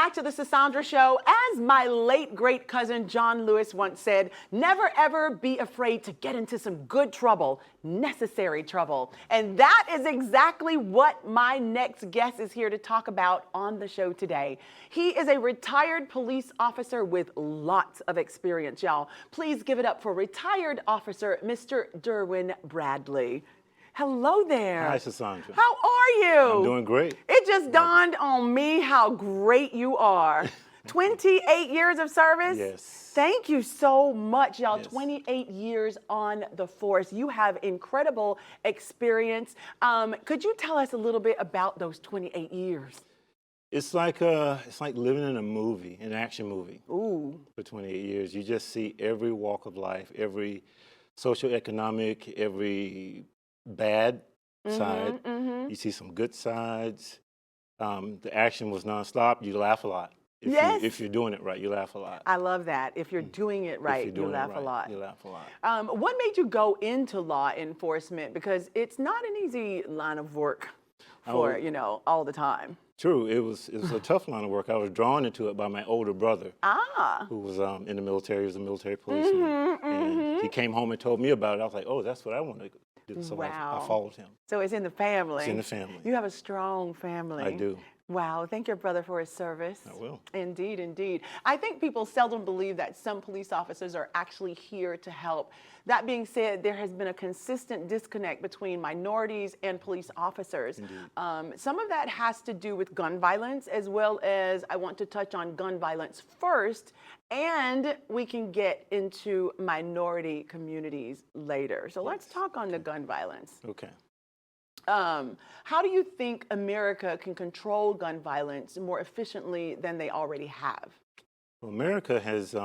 back to the Sisaundra Show. As my late great cousin John Lewis once said, never ever be afraid to get into some good trouble, necessary trouble. And that is exactly what my next guest is here to talk about on the show today. He is a retired police officer with lots of experience, y'all. Please give it up for retired officer Mr. Derwin Bradley. Hello there. Hi, Sisaundra. How are you? I'm doing great. It just dawned on me how great you are. 28 years of service? Yes. Thank you so much, y'all. Yes. 28 years on the force. You have incredible experience. Could you tell us a little bit about those 28 years? It's like living in a movie, an action movie. Ooh. For 28 years, you just see every walk of life, every socioeconomic, every bad side. You see some good sides. The action was nonstop. You laugh a lot. If you're doing it right, you laugh a lot. I love that. If you're doing it right, you laugh a lot. You laugh a lot. What made you go into law enforcement? Because it's not an easy line of work for, all the time. True. It was a tough line of work. I was drawn into it by my older brother, who was in the military. He was a military policeman. And he came home and told me about it. I was like, oh, that's what I want to do. So I followed him. So it's in the family. It's in the family. You have a strong family. I do. Wow. Thank your brother for his service. I will. Indeed, indeed. I think people seldom believe that some police officers are actually here to help. That being said, there has been a consistent disconnect between minorities and police officers. Some of that has to do with gun violence, as well as I want to touch on gun violence first, and we can get into minority communities later. So let's talk on the gun violence. Okay. How do you think America can control gun violence more efficiently than they already have? Well, America has,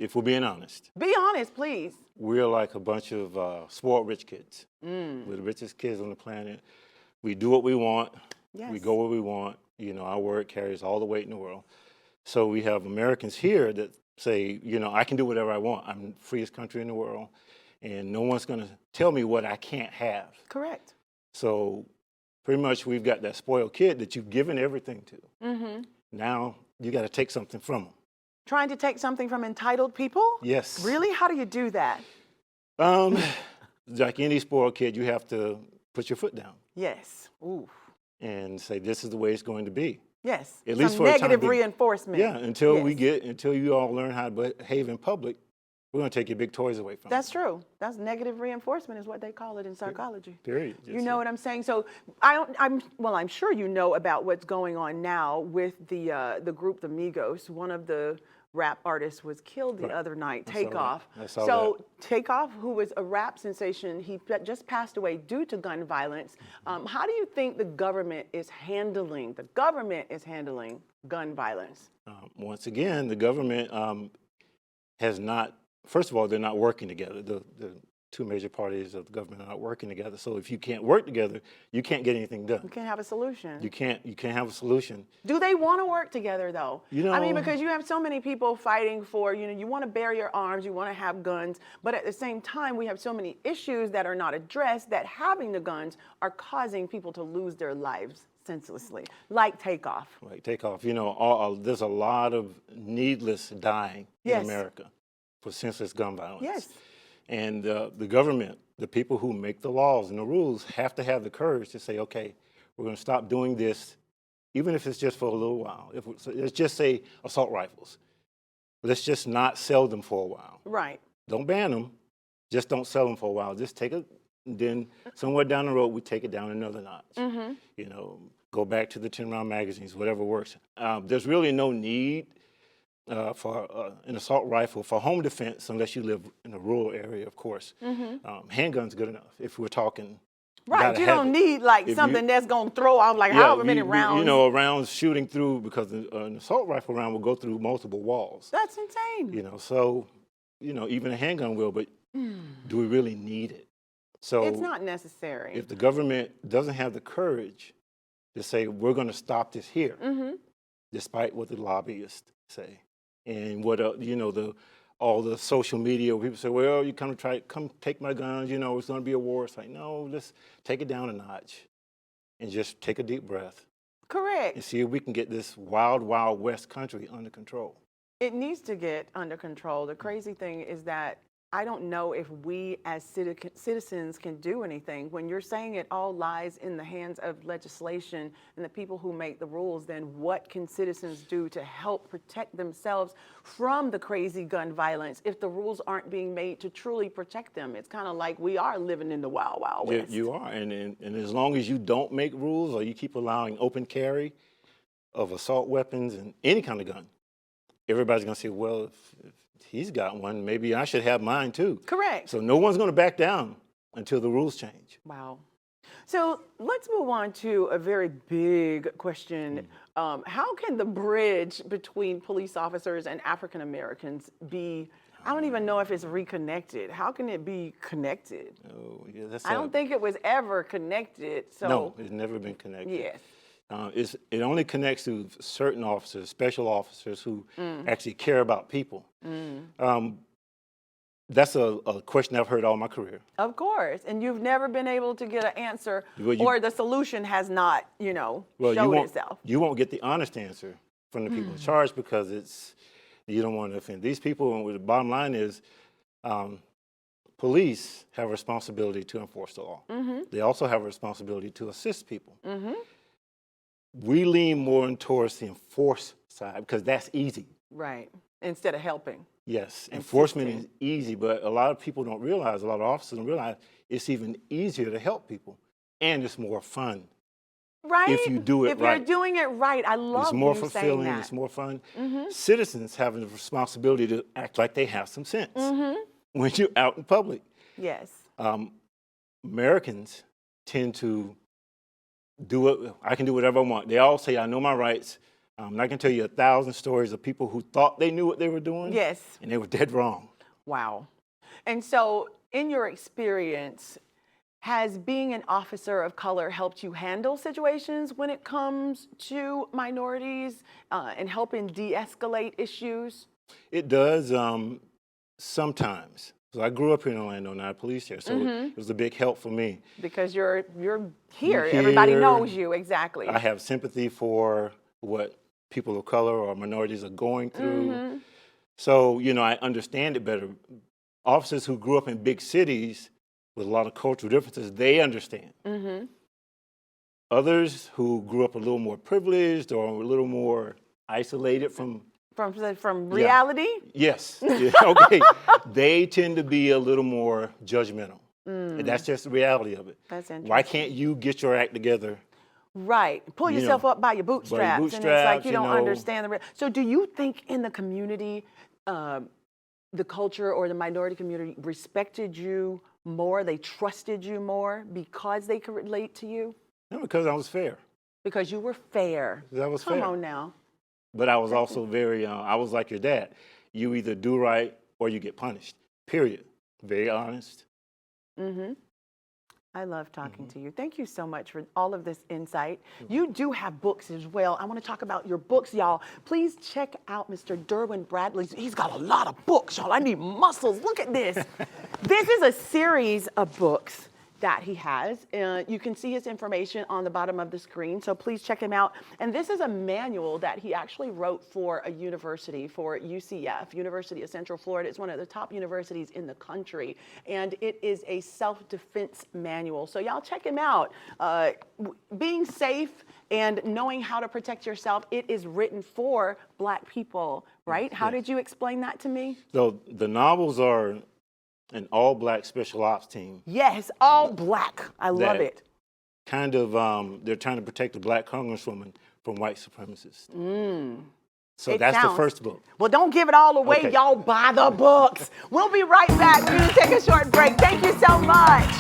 if we're being honest. Be honest, please. We're like a bunch of spoiled rich kids. We're the richest kids on the planet. We do what we want. Yes. We go where we want. Our word carries all the weight in the world. So we have Americans here that say, I can do whatever I want. I'm the freest country in the world. And no one's going to tell me what I can't have. Correct. So pretty much we've got that spoiled kid that you've given everything to. Now you got to take something from them. Trying to take something from entitled people? Yes. Really? How do you do that? Like any spoiled kid, you have to put your foot down. Yes. Ooh. And say, this is the way it's going to be. Yes. At least Some for negative a time reinforcement. Yeah, until you all learn how to behave in public, we're going to take your big toys away from you. That's true. That's negative reinforcement is what they call it in psychology. Period. You know what I'm saying? So I'm sure you know about what's going on now with the group the Migos. One of the rap artists was killed the other night, Takeoff. So Takeoff, who was a rap sensation, he just passed away due to gun violence. How do you think the government is handling gun violence? Once again, the government has not. First of all, they're not working together. The two major parties of the government are not working together. So if you can't work together, you can't get anything done. You can't have a solution. You can't have a solution. Do they want to work together though? I mean, because you have so many people fighting for, you want to bear your arms, you want to have guns, but at the same time, we have so many issues that are not addressed that having the guns are causing people to lose their lives senselessly, like Takeoff. Like Takeoff. There's a lot of needless dying in America for senseless gun violence. Yes. And the government, the people who make the laws and the rules, have to have the courage to say, okay, we're going to stop doing this, even if it's just for a little while. Let's just say assault rifles. Let's just not sell them for a while. Right. Don't ban them. Just don't sell them for a while. Just take it, and then somewhere down the road, we take it down another notch. Go back to the 10-round magazines, whatever works. There's really no need for an assault rifle for home defense unless you live in a rural area, of course. Handgun's good enough if we're talking. Right, you don't need something that's going to throw out however many rounds. Rounds shooting through, because an assault rifle round will go through multiple walls. That's insane. So even a handgun will, but do we really need it? So it's not necessary. If the government doesn't have the courage to say, we're going to stop this here, despite what the lobbyists say, and what all the social media where people say, well, you come take my guns, it's going to be a war. It's like, no, let's take it down a notch and just take a deep breath. Correct. and see if we can get this wild, wild west country under control. It needs to get under control. The crazy thing is that I don't know if we as citizens can do anything. When you're saying it all lies in the hands of legislation and the people who make the rules, then what can citizens do to help protect themselves from the crazy gun violence if the rules aren't being made to truly protect them? It's kind of like we are living in the wild, wild west. You are, and as long as you don't make rules or you keep allowing open carry of assault weapons and any kind of gun, everybody's going to say, well, if he's got one, maybe I should have mine too. Correct. So no one's going to back down until the rules change. Wow. So let's move on to a very big question. How can the bridge between police officers and African Americans be, I don't even know if it's reconnected. How can it be connected? Oh, yeah, I don't think it was ever connected. So no, it's never been connected. Yes. It only connects to certain officers, special officers who actually care about people. That's a question I've heard all my career. Of course. And you've never been able to get an answer, or the solution has not, showed itself. You won't get the honest answer from the people in charge because you don't want to offend these people. And the bottom line is police have a responsibility to enforce the law. They also have a responsibility to assist people. We lean more towards the enforce side because that's easy. Right. Instead of helping. Yes, enforcement is easy, but a lot of people don't realize, a lot of officers don't realize it's even easier to help people, and it's more fun. Right. If you do it right. If you're doing it right, I love it's more you fulfilling, saying that. it's more fun. Citizens have the responsibility to act like they have some sense when you're out in public. Yes. Americans tend to I can do whatever I want. They all say, I know my rights. And I can tell you 1,000 stories of people who thought they knew what they were doing. Yes. And they were dead wrong. Wow. And so in your experience, has being an officer of color helped you handle situations when it comes to minorities and helping de-escalate issues? It does sometimes. So I grew up here in Orlando, not a police here, so it was a big help for me. Because you're here. Everybody knows you, exactly. I have sympathy for what people of color or minorities are going through. So, I understand it better. Officers who grew up in big cities with a lot of cultural differences, they understand. Others who grew up a little more privileged or a little more isolated from reality? Yes. Okay. They tend to be a little more judgmental. And that's just the reality of it. That's interesting. Why can't you get your act together? Right. Pull yourself up by your bootstraps. And it's like you don't understand the. So do you think in the community, the culture or the minority community respected you more, they trusted you more because they could relate to you? No, because I was fair. Because you were fair. Because I was fair. Come on now. But I was also very, I was like your dad. You either do right or you get punished, period. Very honest. I love talking to you. Thank you so much for all of this insight. You do have books as well. I want to talk about your books, y'all. Please check out Mr. Derwin Bradley. He's got a lot of books, y'all. I need muscles. Look at this. This is a series of books that he has. You can see his information on the bottom of the screen, so please check him out. And this is a manual that he actually wrote for a university, for UCF, University of Central Florida. It's one of the top universities in the country, and it is a self-defense manual. So y'all check him out. Being safe and knowing how to protect yourself, it is written for Black people, right? How did you explain that to me? So the novels are an all-Black special ops team. Yes, all Black. I love it. Kind of, they're trying to protect the Black congresswoman from white supremacists. So that's the first book. Well, don't give it all away. Y'all buy the books. We'll be right back. We're going to take a short break. Thank you so much.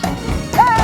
Hey!